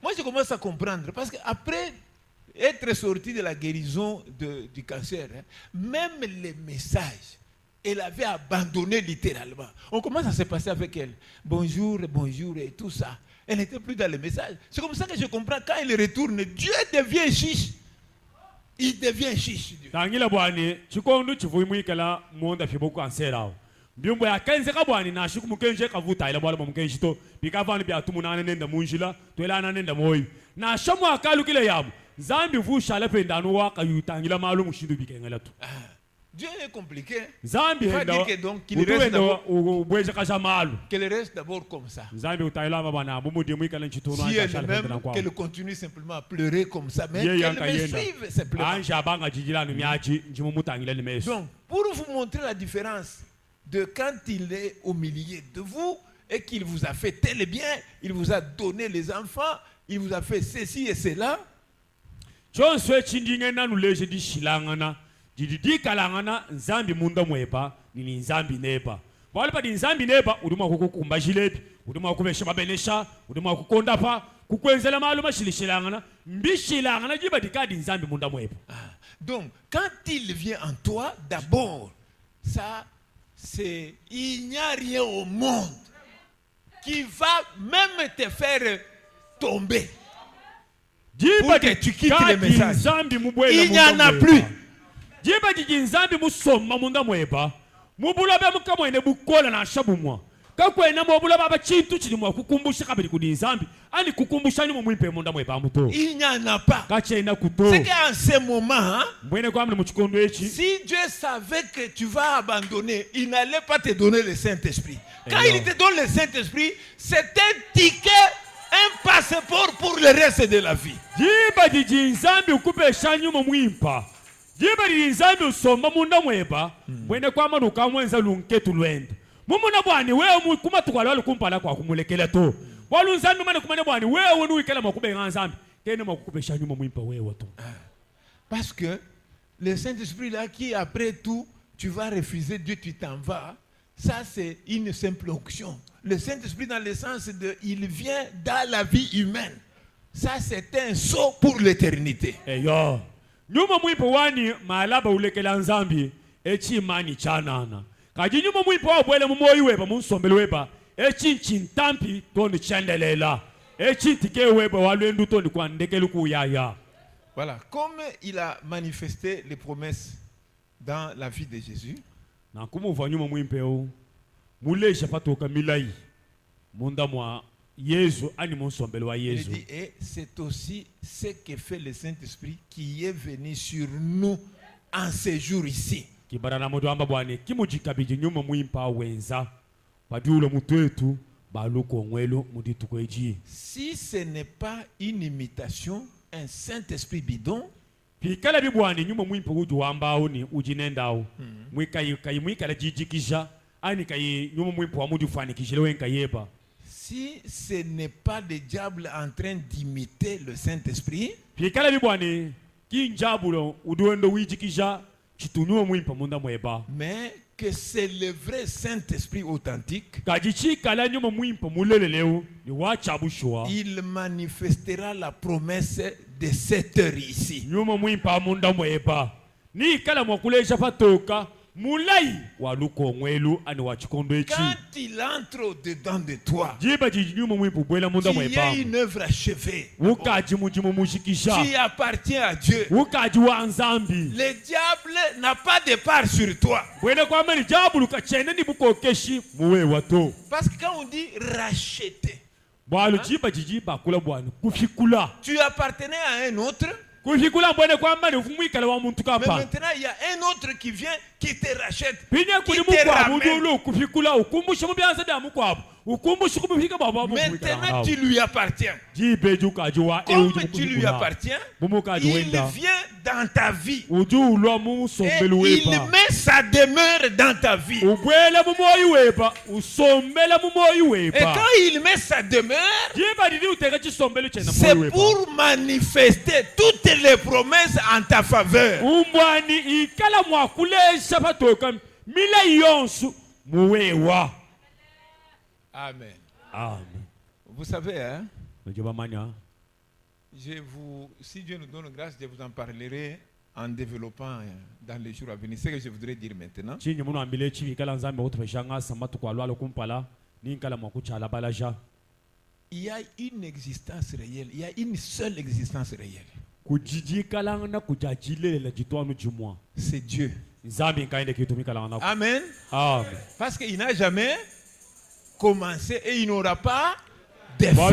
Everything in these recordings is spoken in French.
Moi, je commence à comprendre. Parce qu'après être sorti de la guérison du cancer, même les messages, elle avait abandonné littéralement. On commence à se passer avec elle. Bonjour, bonjour et tout ça. Elle n'était plus dans les messages. C'est comme ça que je comprends. Quand elle retourne, Dieu devient chiche. Il devient chiche. Biumbo ya kenze kabwani na shiku mukenje kavuta ila bwala mukenje to bikavani bya tumunana nenda munjila to ila nenda moyo na shamu akalu kile yabu zambi vusha la penda no waka yutangila malu mushindu bikengela tu. Dieu est compliqué. Zambi henda donc qu'il reste d'abord qu'elle reste d'abord comme ça. Zambi utaila bana bumudi mwikala nchitono si elle même qu'elle continue simplement à pleurer comme ça, mais qu'elle me suive simplement. Donc pour vous montrer la différence de quand il est au milieu de vous et qu'il vous a fait tel bien, il vous a donné les enfants, il vous a fait ceci et cela. Didi kalangana nzambi munda mwepa ni nzambi nepa wale pa nzambi nepa uduma kukumba jilepi uduma kubesha babenesha uduma kukonda pa kukwenzela maluma shilishilangana mbishilangana jiba dikadi nzambi munda mwepa. Donc quand il vient en toi, d'abord ça c'est il n'y a rien au monde qui va même te faire tomber pour que tu quittes le message. Il n'y en a plus. Jiba nzambi musoma munda mweba mubula be mukamwene bukola na shabumwa kakwena mubula baba chintu chilimwa kukumbusha kabiri kudi nzambi ani kukumbusha ni mumwipe munda mweba muto. Il n'y en a pas. Kachena kuto. C'est qu'en ce moment, mwene kwa mne muchikondo echi. Si Dieu savait que tu vas abandonner, il n'allait pas te donner le Saint-Esprit. Quand il te donne le Saint-Esprit, c'est un ticket, un passeport pour le reste de la vie. Jiba nzambi ukupe shanyu mumwimpa. Jiba nzambi usoma munda mweba mwene kwa manu kamwenza lunketu lwendo mumuna bwani wewe kuma tukwala kumpala kwa kumulekela to walunzandu mane kumane bwani wewe nuikela makube nzambi kene makukupe shanyu mumwimpa wewe to. Parce que le Saint-Esprit là qui après tout tu vas refuser Dieu, tu t'en vas, ça c'est une simple onction. Le Saint-Esprit dans le sens de il vient dans la vie humaine, ça c'est un saut pour l'éternité. Eyo nyuma mwipo wani malaba ulekela nzambi echi mani chanana kaji nyuma mwipo wa bwele mumoyi weba munsombele weba echi nchintampi toni chandelela echi tike weba walwendu toni kwa ndekelu kuyaya. Voilà, comme il a manifesté les promesses dans la vie de Jésus, na kumuva nyuma mwimpeo mulesha patoka milai munda mwa Yesu ani munsombele wa Yesu. Il dit, et c'est aussi ce que fait le Saint-Esprit qui est venu sur nous en ce jour ici. Kibarana modo amba bwane kimujikabije nyuma mwimpa wenza padulo mutwetu baluko ngwelo muditu kweji. Si ce n'est pas une imitation, un Saint-Esprit bidon, pikala bibwane nyuma mwimpa uju wambao ni ujinendao mwika mwikala jijikisha ani kai nyuma mwimpa wa muju fani kishelewe nkayeba. Si ce n'est pas le diable en train d'imiter le Saint-Esprit, pikala bibwane kinjabulo uduendo wijikisha chitunyuma mwimpa munda mweba, mais que c'est le vrai Saint-Esprit authentique. Kajichikala nyuma mwimpa muleleleo ni wachabushwa. Il manifestera la promesse de cette heure ici. Nyuma mwimpa munda mweba ni kala mwakulesha patoka mulai waluko ngwelu ani wachikondo echi. Quand il entre dedans de toi, jiba jinyuma mwimpu bwela munda mweba, tu es une œuvre achevée. Ukaji mujimu mushikisha. Tu appartiens à Dieu. Ukaji wa nzambi. Le diable n'a pas de part sur toi. Bwele kwa mani diable kachene ni bukokeshi muwe wato. Parce que quand on dit racheter, bwalu jiba jijiba kula bwanu kufikula. Tu appartenais à un autre. Mais maintenant il y a un autre qui vient, qui te rachète, qui te ramène. Maintenant tu lui appartiens. Comme tu lui appartiens, il vient dans ta vie. Et il met sa demeure dans ta vie. Et quand il met sa demeure, c'est pour manifester toutes les promesses en ta faveur. Amen. Amen. Vous savez, hein, Si Dieu nous donne grâce, je vous en parlerai en développant dans les jours à venir. C'est ce que je voudrais dire maintenant. Il y a une existence réelle. Il y a une seule existence réelle. C'est Dieu. Amen. Parce qu'il n'a jamais commencé et il n'aura pas de fin.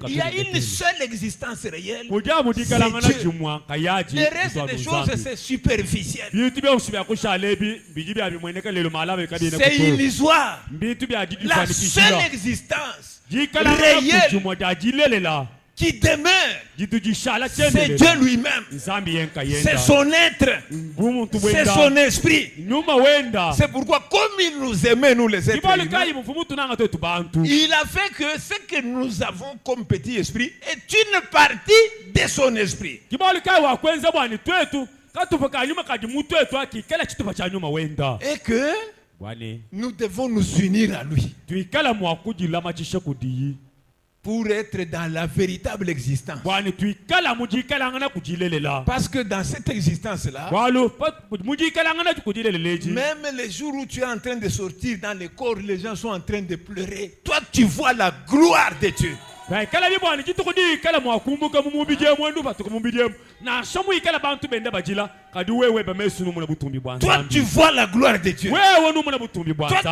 Il y a une seule existence réelle. C'est Dieu. Le reste des choses, c'est superficiel. C'est illusoire. La seule existence réelle qui demeure, c'est Dieu lui-même. C'est son être. C'est son esprit. C'est pourquoi, comme il nous aimait, nous les êtres humains, il a fait que ce que nous avons comme petit esprit est une partie de son esprit. Et que nous devons nous unir à lui pour être dans la véritable existence. Parce que dans cette existence-là, même les jours où tu es en train de sortir dans les corps, les gens sont en train de pleurer. Toi, tu vois la gloire de Dieu. Toi, tu vois la gloire de Dieu. Toi,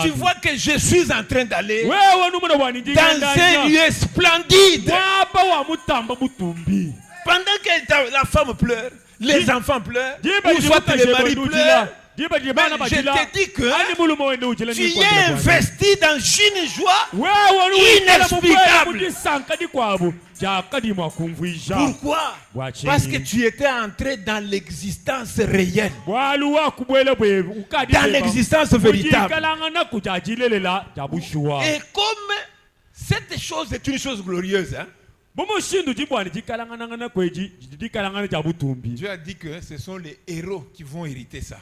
tu vois que je suis en train d'aller dans un lieu splendide. Pendant que la femme pleure, les enfants pleurent, ou soit les maris pleurent, je te dis que tu es investi dans une joie inexplicable. Pourquoi? Parce que tu étais entré dans l'existence réelle, dans l'existence véritable. Et comme cette chose est une chose glorieuse, hein? Dieu a dit que ce sont les héros qui vont hériter ça.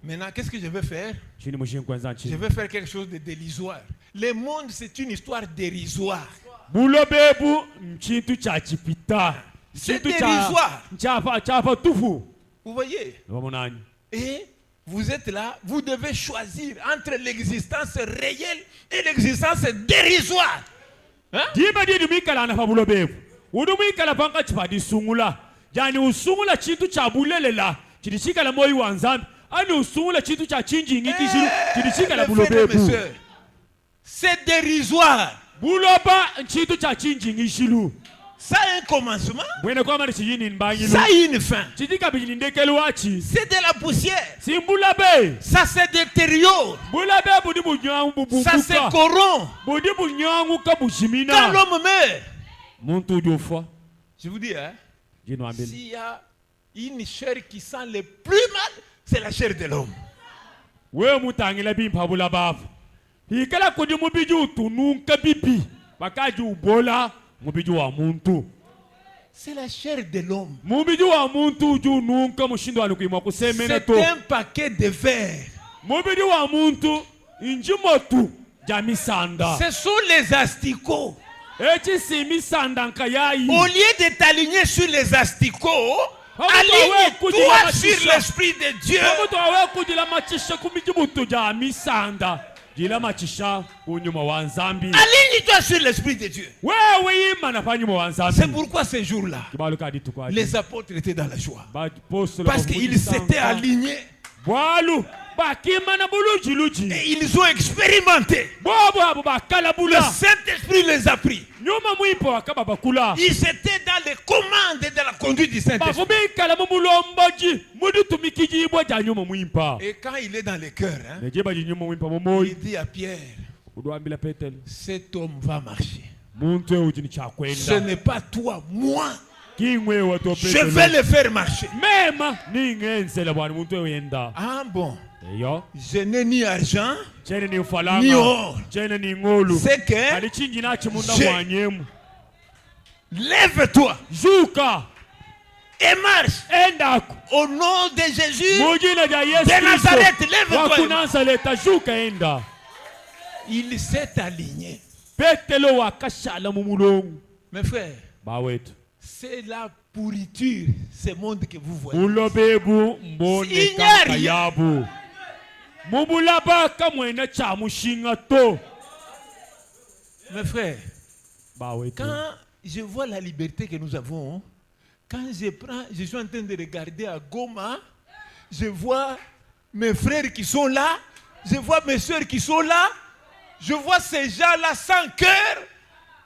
Maintenant, qu'est-ce que je vais faire? Je vais faire quelque chose de dérisoire. Le monde, c'est une histoire dérisoire. C'est dérisoire. Vous voyez? Et vous êtes là, vous devez choisir entre l'existence réelle et l'existence dérisoire. Hein? C'est dérisoire. Ça a un commencement, ça a une fin. C'est de la poussière. Ça se détériore. Ça se corrompt. Quand l'homme meurt, je vous dis, hein, s'il y a une chair qui sent le plus mal, c'est la chair de l'homme. C'est la chair de l'homme. C'est un paquet de verre. Ce sont les asticots. Au lieu de t'aligner sur les asticots, aligne-toi sur l'Esprit de Dieu. Aligne-toi sur l'Esprit de Dieu. C'est pourquoi ces jours-là, les apôtres étaient dans la joie. Parce qu'ils s'étaient alignés. Et ils ont expérimenté. Le Saint-Esprit les a pris. Ils étaient dans les commandes et dans la conduite du Saint-Esprit. Et quand il est dans les cœurs, hein, il dit à Pierre, cet homme va marcher. Ce n'est pas toi, moi. Je vais le faire marcher. Ah bon? Je n'ai ni argent, ni or. C'est que lève-toi. et marche. endako Au nom de Jésus mujina lya Yesu de Nazareth, Kristo lève-toi. wa ku Nazareta shuka enda. Il s'est aligné. Petelo wakashala mu mulongo. Mes frères, Bawetu c'est la pourriture, ce monde que vous voyez. ulobebu mbone Il n'y a kanka rien. yabu mubulaba kamwena cha mushinga to. Mes frères, Bawetu quand je vois la liberté que nous avons, quand je suis en train de regarder à Goma, je vois mes frères qui sont là, je vois mes soeurs qui sont là, je vois ces gens-là sans cœur,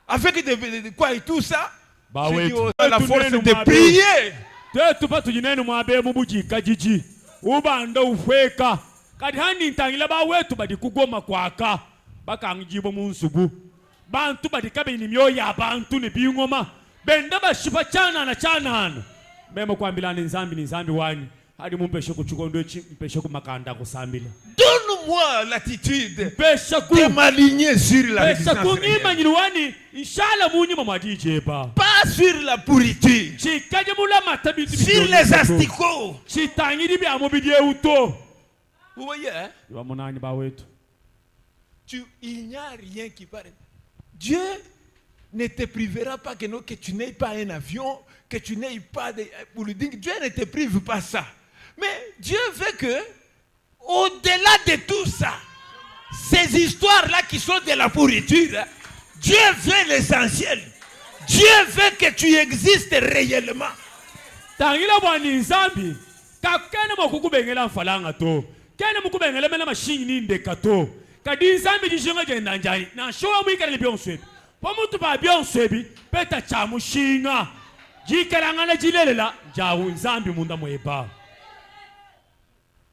avec de quoi et tout ça. Je dis, oh, la force de prier. tetupa tujinene mwabe mubujika jiji ubanda ufweka kadi hani ntangila bawetu badi kugoma kwaka bakangibo munsubu bantu badi kabini myoyo ya bantu ne bingoma benda bashipa chanana memo kwambilana nzambi wani hadi mumpeshe kuchukondo mpeshe kumakanda kusambila. Donne-moi l'attitude pesha ku de m'aligner sur la pesha résistance kunyima réelle. nyirwani inshallah munyima mwadijeba Pas sur la pourriture, chikaje mula matabitu sur les asticots. chitangiri bya mubidye uto. Vous voyez, hein? Bamunani bawetu Il n'y a rien qui paraît. Dieu ne te privera pas que tu n'aies pas un avion, que tu n'aies pas de building. Dieu ne te prive pas ça. Mais Dieu veut que, au-delà de tout ça, ces histoires-là qui sont de la pourriture, hein, Dieu veut l'essentiel. Dieu veut que tu existes réellement. tangila bwani nzambi kakene mokukubengela mfalanga to kene mukubengela mena mashingi ndeka to kadi nzambi jishinga genda njani na showa mwikale byonswebi pomutu ba byonswebi peta cha mushinga jikalanga na jilelela jawu nzambi munda mweba.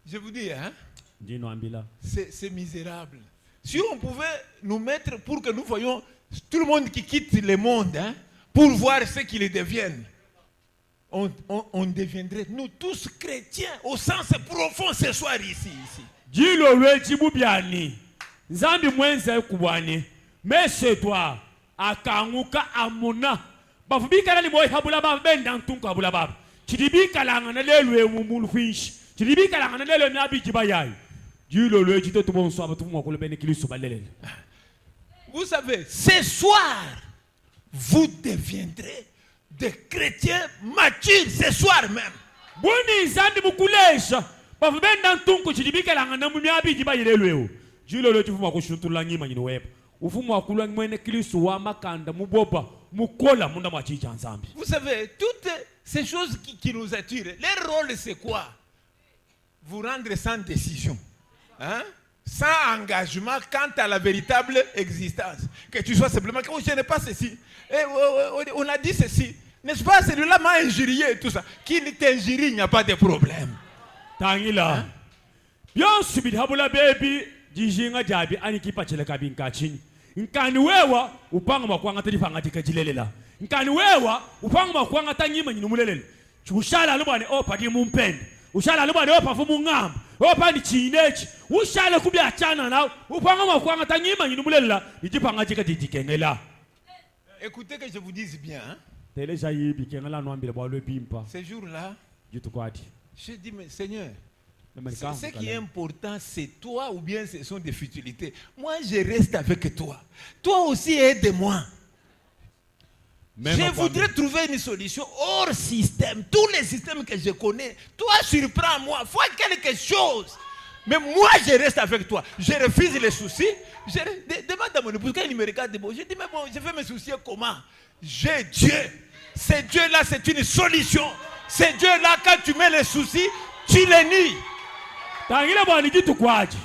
Je vous dis, hein, Ndino ambila c'est misérable. Si on pouvait nous mettre pour que nous voyions tout le monde qui quitte le monde, hein, pour voir ce qu'ils deviennent, on deviendrait, nous tous chrétiens, au sens profond ce soir ici. jilo lweji bubyani nzambi mwenze kubwani mesetwa akanguka amuna bafubikala limoyi habula baba benda ntunku habula baba chidibikalanga na lelwe mumulu khwishi chidibikalanga na lelwe myabiji bayayo jilo lweji to tubonso abatumwa kulebene kiliso balelele. Vous savez, ce soir, vous deviendrez des chrétiens matures, ce soir même. Buni nzambi mukulesha bafubenda ntunku chidibikalanga na myabiji bayelelwewo jilo lweji fumwa kushutula nyima nyino weba ufumu wakulwa mwene kiliso wa makanda muboba mukola munda mwachicha nzambi. Vous savez, toutes ces choses qui nous attirent, leur rôle c'est quoi? Vous rendre sans décision, hein? Sans engagement quant à la véritable existence. Que tu sois simplement, oh, je n'ai pas ceci. On a dit ceci. N'est-ce pas? Celui-là m'a injurié et tout ça. Qui ne t'injurie, il n'y a pas de problème. Tangila. Byonsu bidhabula baby jijinga jabi anikipa chele kabinka chini. Nkani wewa upanga makwanga tadifanga tikajilelela. Nkani wewa upanga makwanga tanyima nyinumulelele. Ushala lubane opa di mumpende. Ushala lubane opa fumu ngamba. Opa ni chinechi. Ushala kubya achana na upanga makwanga tanyima nyinumulelela. Ijipanga jika jikengela. Écoutez que je vous dise bien, hein? Teleja yibi kengela nwambile bwa lwebimpa. Ce jour-là, Jutukwati. je dis, mais Seigneur, ce qui est important, c'est toi ou bien ce sont des futilités. Moi, je reste avec toi. Toi aussi, aide-moi. Je voudrais trouver une solution hors système. Tous les systèmes que je connais, toi, surprends-moi. Fais quelque chose. Mais moi, je reste avec toi. Je refuse les soucis. Demande à mon épouse quand il me regarde. Je dis, mais bon, je vais me soucier comment? J'ai Dieu. Ce Dieu-là, c'est une solution. Ce Dieu-là, quand tu mets les soucis, tu les nies. Tangila bwani gitu kwaji.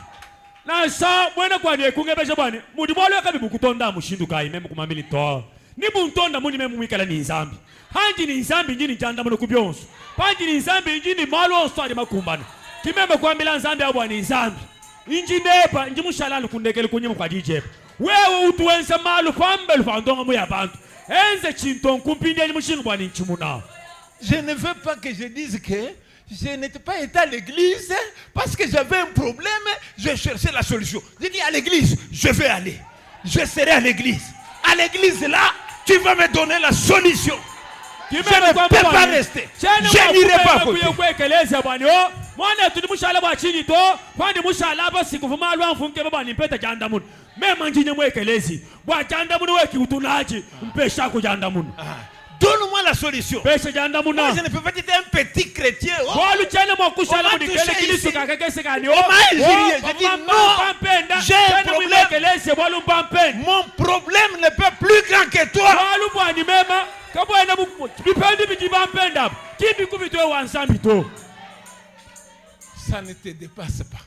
Na sa mwena kwa nye kungebesha bwani. Mudi mwale wakabi bukutonda mushindu kai memu kumamili toa. Ni buntonda muni memu mwikala ni nzambi. Hanji ni nzambi njini janda munu kubyonsu. Panji ni nzambi njini malo oswari makumbana. Kimeme kwa mbila nzambi ya bwani nzambi. Inji nepa nji mushalani kundekele kunyimu kwa dijepa. Wewe utuwense malu fambelu fandonga muya bantu. Enze chinton kumpinde ni mushingu bwani nchimuna. Je ne veux pas que je dise que je n'étais pas été à l'église parce que j'avais un problème, je cherchais la solution. J'ai dit à l'église, je vais aller. Je serai à l'église. À l'église là, tu vas me donner la solution. Je ne peux pas rester. Je n'irai pas à côté. kwekeleza bwani o mwana tuli mushala bwa chini to kwani mushala basikuvuma lwamfunke babani mpeta janda muno mema njinye mwekelezi bwa janda muno weki utunaji mpesha ku janda muno. Donne-moi la solution. Moi, je je ne peux pas être un petit chrétien. On m'a touché ici. On m'a injurié. Je dis non. J'ai un problème. Mon problème n'est pas plus grand que toi. Ça ne te dépasse pas.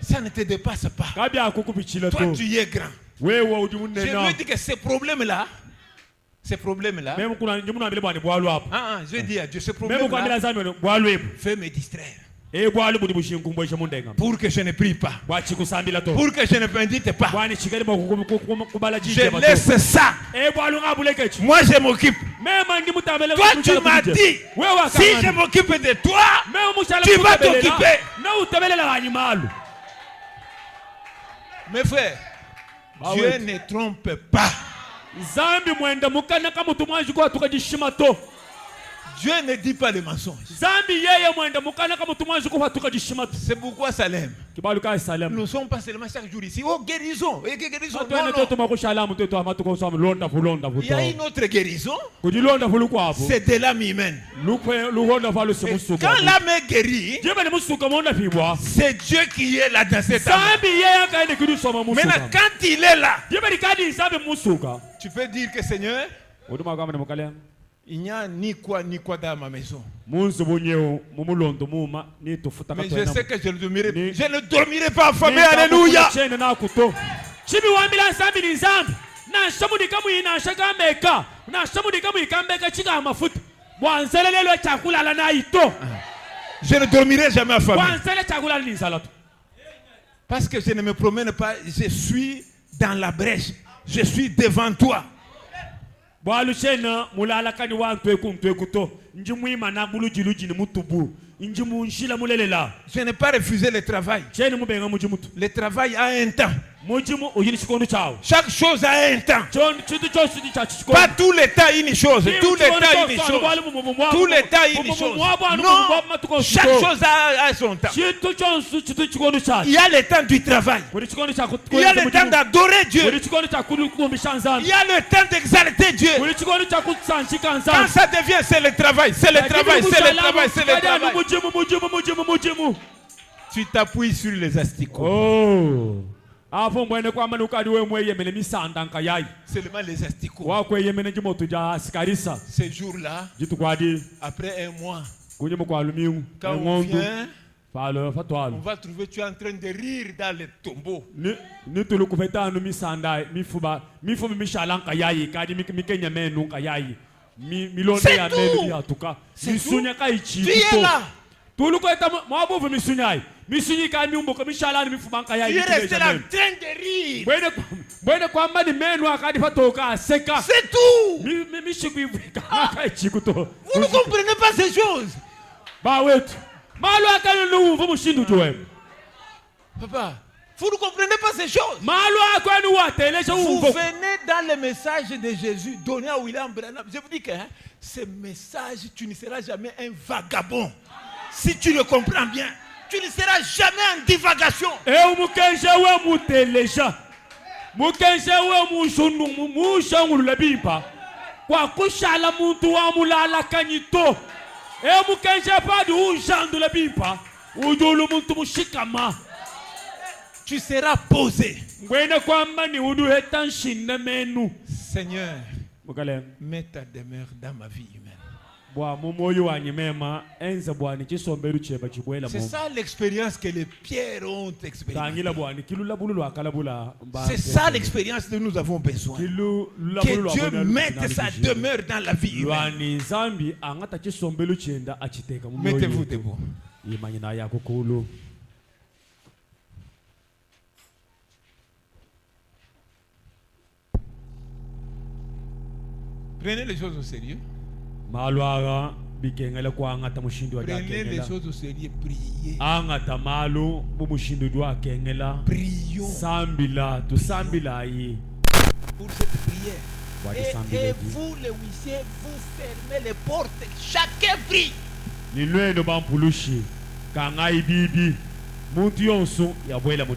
Ça ne te dépasse pas. Toi, tu es grand. Je veux dire que ces problèmes-là, je dis à Dieu, ces problèmes-là, fais me distraire. Pour que je ne prie pas. Pour que je ne médite pas. Je laisse ça. Moi, je m'occupe. Toi, tu m'as dit, si je m'occupe de toi, tu vas t'occuper. Mes frères, Dieu ne trompe pas. Dieu ne dit pas les mensonges. C'est pourquoi ça l'aime. Nous ne sommes pas seulement chaque jour ici. Oh, guérison. Guérison. Il y a une autre guérison. C'est de l'âme humaine. Quand l'âme est guérie, c'est Dieu qui est là dans cette âme. Maintenant, quand il est là, tu peux dire que Seigneur, il n'y a ni quoi dans ma maison. Mais je sais que je ne dormirai pas affamé. Alléluia. Je ne dormirai jamais affamé. Parce que je ne me promène pas. Je suis dans la brèche. Je suis devant toi. Je n'ai pas refusé le travail. Le travail a un temps. Chaque chose a un temps. Pas tout le temps une chose. Tout le temps une chose. Tout le temps une chose. Non, chaque chose a son temps. Il y a le temps du travail. Il y a le temps d'adorer Dieu. Il y a le temps d'exalter Dieu. Quand ça devient, c'est le travail. C'est le travail. C'est le travail. C'est le travail. Tu t'appuies sur les asticots. Oh. Seulement les asticots. Ces jours-là, après un mois, quand on vient, on va trouver tu es en train de rire dans le tombeau. C'est tout. Tu es là. Tu es resté là en train de rire. C'est tout. Vous ne comprenez pas ces choses. Papa, vous ne comprenez pas ces choses. Vous venez dans le message de Jésus donné à William Branham. Je vous dis que ce message, tu ne seras jamais un vagabond. Si tu le comprends bien, tu ne seras jamais en divagation. Tu seras posé. Seigneur, mets ta demeure dans ma vie humaine. C'est ça l'expérience que les pierres ont expérimentée. C'est ça l'expérience que nous avons besoin. Que Dieu mette sa demeure dans la vie humaine. Mettez-vous debout. Prenez les choses au sérieux. bikengela kwa ngata mushindu wa Prenez les kengela choses au sérieux, priez. angata malo mu mushindu dwa kengela Prions sambila tusambila yi pour cette prière. Et vous vous, les huissiers, vous fermez les portes. Chacun prie. ni lwendo bampulushi kangai bibi muntu yonso yabwela mu